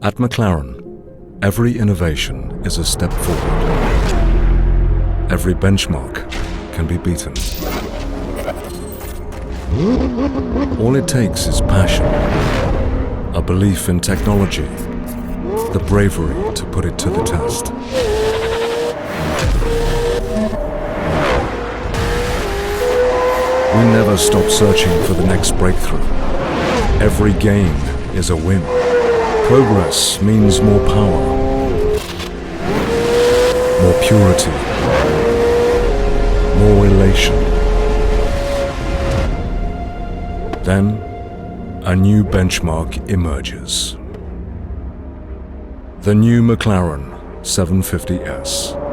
At McLaren, every innovation is a step forward. Every benchmark can be beaten. All it takes is passion, a belief in technology, the bravery to put it to the test. We never stop searching for the next breakthrough. Every gain is a win. Progress means more power, more purity, more elation. Then, a new benchmark emerges. The new McLaren 750S.